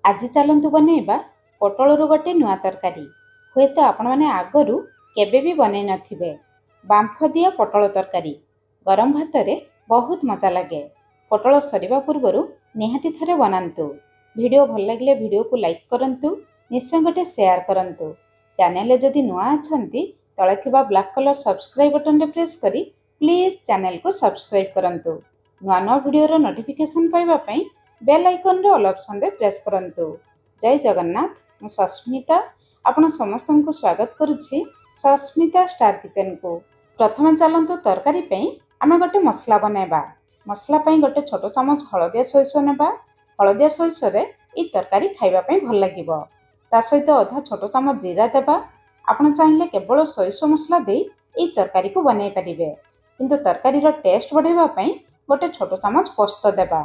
आज चलतु बनैबा पोटलरू गोटे नुआ तरकारी। हुए तो आपण मैंने आगरू केबे भी बनई नथिबे। बांफ दिया पोटल तरकारी गरम भात रे बहुत मजा लगे। पोटल सरिबा पूर्वरु निहाती थरे बनांतु। वीडियो भल लगिले वीडियो को लाइक करंतु, निश्चय गोटे शेयर करंतु। चैनल जदि नुआ अछंती तळे थिबा ब्लैक कलर सब्सक्राइब बटन रे प्रेस करी प्लीज चैनल को सब्सक्राइब करंतु। नुआ नुआ वीडियो रो नोटिफिकेशन पाइबा पई बेल आइकन रे ऑल ऑप्शन रे प्रेस करंतु। जय जगन्नाथ। मु सस्मिता आपण समस्त को स्वागत करुछि सस्मिता स्टार किचन को। प्रथम चलंतु तरकारी पई आमे गोटे मसला बनाइबा। मसला पई गोटे छोटो चमच हळदिया सोरिष नेबा। हळदिया सोरिष रे ई तरकारी खाइबा पई भल लागिबो। ता सहित आधा छोटो चमच जीरा देबा। आपण चाहिले केवल सोरिष मसला देई ई तरकारी को बनाई परिबे, किंतु तरकारी रो टेस्ट बढ़ाइबा पई गोटे छोटो चमच पोस्त देबा।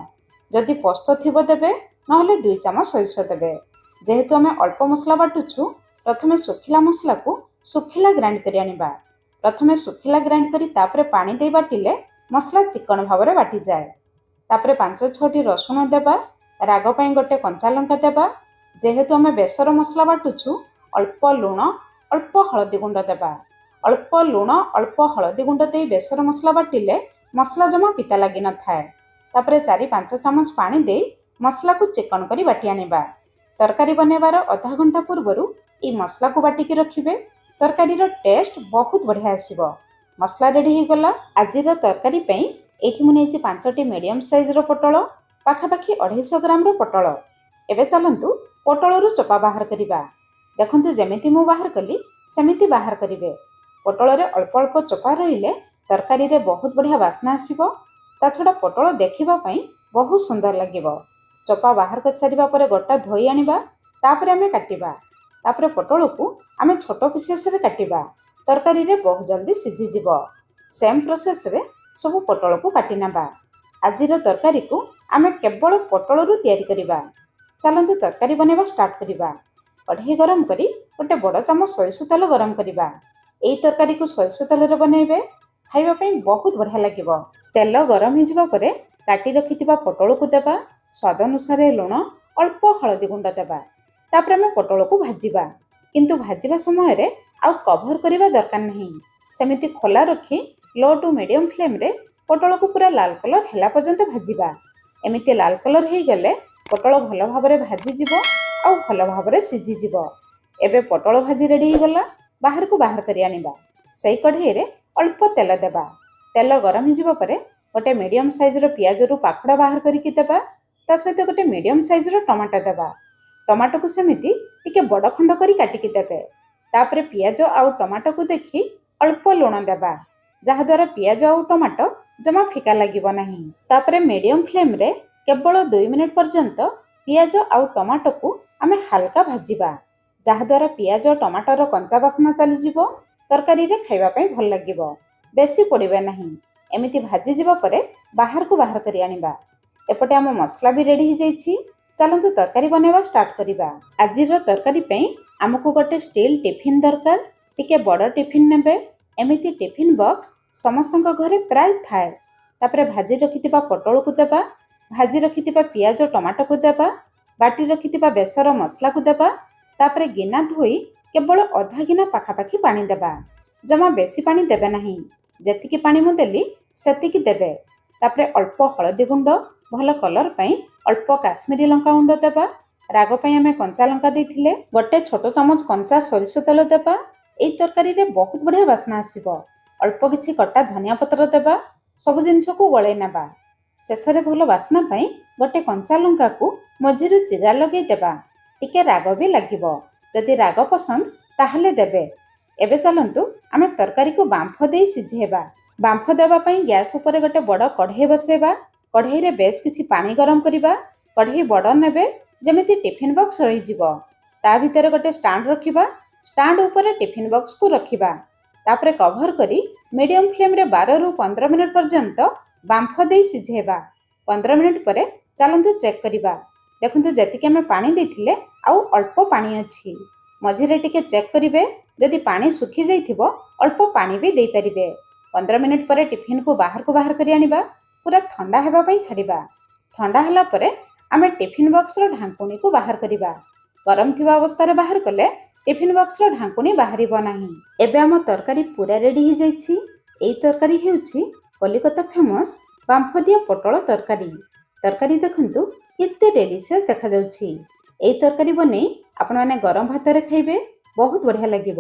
जदि पोस्त थिबो देबे, नहले 2 चामच सोरिष देबे। जेहेतु आमे अल्प मसला बाटुछु, प्रथमे सुखिला मसला को सुखिला ग्राइंड करि आनिबा। प्रथमे सुखिला ग्राइंड करी तापरे पानी देई बाटिले मसला चिकन भावरे बाटी जाए। तापरे 5-6टी रसुण देबा। राग पई गोटे कंचा लंका देबा। जेहेतु आमे बेसर मसला बाटुछु, अल्प लुण अल्प हळदी गुंड देबा। अल्प लुण अल्प हळदी गुंड देई बेसर मसला बाटिले मसला जमा पिता लागि न थाए। तापरे 4-5 चामच पानी दे मसला को चिकन करी बाटी आनिबा। तरकारी बनेबार आधा घंटा पूर्वरु ई मसला को बाटी की रखिबे। तरकारी रो टेस्ट बहुत बढ़िया आसीबो। मसला रेडी ही गला। आजिर तरकारी पई एठी मु नेछि 5टी मीडियम साइज रो पोटल, पाखापाखी 250 ग्राम रो पोटल। एबे चलंतु पोटलरू चोपा बाहर करिबा। देखंतु जेमिति मु बाहर कली सेमिति बाहर करिवे। पोटल रे अल्प अल्प चोपा रहिले तरकारी रे बहुत बढ़िया वासना आसीबो। ता छड़ा पोटल देखिबा पई बहुत सुंदर लागिबो। चोपा बाहर कर सारिबा परे गोटा धोई आनिबा। तापरे आमे काटिबा। तापरे पोटल को आमे छोटो पीसेस रे काटिबा। तरकारी रे बहुत जल्दी सिझी जिवो। सेम प्रोसेस रे सब पोटल को काटी नेबा। आजिर तरकारी को आमे केवल पोटल रु तयारी करिबा। चलंतु तरकारी बनेबा स्टार्ट करिबा। कढ़ाई गरम करी गोटे बड़ चामच सोरिष तेल गरम करिबा। एई तरकारी को सोरिष तेल रे बनेबे, खाइबा पई बहुत बढ़िया लागिबो। तेल गरम हिजिबा परे काटी रखिथिबा पोटल को देबा। स्वाद अनुसार लुण अल्प हळदी गुंड देबा। तापरे हम पोटल को भाजिबा, किंतु भाजिबा समय रे आउ कवर करिबा दरकार नहीं। सेमिति खोला रखी लो टू मीडियम फ्लेम रे पोटल को पूरा लाल कलर हेला पर्यंत भाजिबा। एमिति लाल कलर हेई गले पोटल भल भाबरे भाजी जिवो आउ भल भाबरे सिझी जिवो। एबे पोटल भाजी रेडी ही गला। बाहर को बाहर करि आनिबा। सेई कढ़ाई रे अल्प तेल देबा। तेल गरम हिजिबा परे गोटे मीडियम साइज रो पियाज रू पाखुड़ा बाहर करिकि देबा। ता सहित गोटे मीडियम साइज रो टमाटो देबा। टमाटो को सेमिति टिके बड़ खंड करी काटिकि देबे। तापरे पियाज आउ टमाटो को देखि अल्प लुण देबा, जहा द्वारा पियाज आउ टमाटो जमा फिका लागिबो नाही। तापरे मीडियम फ्लेम रे केवल 2 मिनिट पर्यंत पियाज आउ टमाटो को आमे हल्का भाजिबा, जहा द्वारा पियाज और टमाटो रो कंचा बासना चली जिवो। तरकारी रे खाइबा पई भल लागिबो, बेसी पड़िबे नाही। एमिति भाजी जिबा परे बाहर को बाहर करि आनिबा। एपटे आम मसला भी रेडी ही जाइछि। चलंतु तरकारी बनेबा स्टार्ट करिबा। आजिर तरकारी पई हमकु गोटे स्टील टिफिन दरकार। टिके बड़ टिफिन नेबे। एमिति टिफिन बॉक्स समस्तଙ୍କ घरे प्राय थाए। तापरे भाजी रखिथिबा पोटल को देबा। भाजी रखिथिबा पियाज और टमाटो को देबा। बाटी रखिथिबा बेसर मसला को देबा। तापरे गिना धोई केवल आधा गिना पाखापाखी पानी देबा। जमा बेसी पानी देबे नहीं। जेतिकी पानी मु देली सेतिकी देबे। तापरे अल्प हळदी गुंड भल कलर पई अल्प काश्मीरी लंका गुंड देबा। राग पई आमे कंचा लंका देथिले। गोटे छोटो चामच कंचा सोरिष तेल देबा। एई तरकारी रे बहुत बढ़िया वासना आसीबो। अल्प किछि कटा धनिया पत्र देबा। सब जिंस को गळे नेबा। शेष रे भल वासना पई गोटे कंचा लंका को मझिरु चिरा लगेई देबा। टिके राग भी लागिबो। जदि राग पसंद ताहले देबे। एबे चलंतु आमे तरकारी को बांफ देई सिझेबा। बांफ देबा पई गैस ऊपर गोटे बड़ कढ़ाई बसेबा। कढ़ाई रे बेस किछि पानी गरम करिबा। कढ़ाई बड़ नेबे जेमिति टिफिन बॉक्स रही जिवो। ता भितर गोटे स्टैंड रखिबा। स्टैंड ऊपर टिफिन बॉक्स को रखिबा। तापरे कवर करी मीडियम फ्लेम रे 12 रु 15 मिनिट पर्यंत बांफ देई सिझेबा। 15 मिनिट परे चलंतु चेक करिबा। देखंतु जेतिके हमें पानी देथिले आउ अल्प पानी अछि। मझिरे टिके चेक करिवे। जदि पानी सुखी जाइथिबो अल्प पानी भी देई परिबे। 15 मिनिट परे टिफिन को बाहर करि आनिबा। पूरा ठंडा हेबा पई छाडिबा। ठंडा हला परे ଆମେ ଟିଫିନ୍ ବକ୍ସର ଢାଙ୍କୁଣୀକୁ ବାହାର କରିବା। ଗରମ ଥିବା ଅବସ୍ଥାରେ ବାହାର କଲେ ଟିଫିନ୍ ବକ୍ସର ଢାଙ୍କୁଣୀ ବାହାରିବ ନାହିଁ। ଏବେ ଆମ ତରକାରୀ ପୁରା ରେଡି ହେଇଯାଇଛି। ଏହି ତରକାରୀ ହେଉଛି କଲିକତା ଫେମସ୍ ବାମ୍ଫ ଦିଆ ପୋଟଳ ତରକାରୀ। ତରକାରୀ ଦେଖନ୍ତୁ କେତେ ଡେଲିସିୟସ୍ ଦେଖାଯାଉଛି। ଏହି ତରକାରୀ ବନେଇ ଆପଣମାନେ ଗରମ ଭାତରେ ଖାଇବେ, ବହୁତ ବଢ଼ିଆ ଲାଗିବ।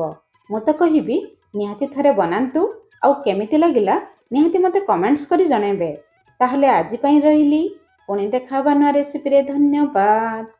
ମୁଁ ତ କହିବି ନିହାତି ଥରେ ବନାନ୍ତୁ, ଆଉ କେମିତି ଲାଗିଲା ନିହାତି ମୋତେ କମେଣ୍ଟସ୍ କରି ଜଣାଇବେ। ତାହେଲେ ଆଜି ପାଇଁ ରହିଲି, ପୁଣି ଦେଖା ହେବା ନୂଆ ରେସିପିରେ। ଧନ୍ୟବାଦ।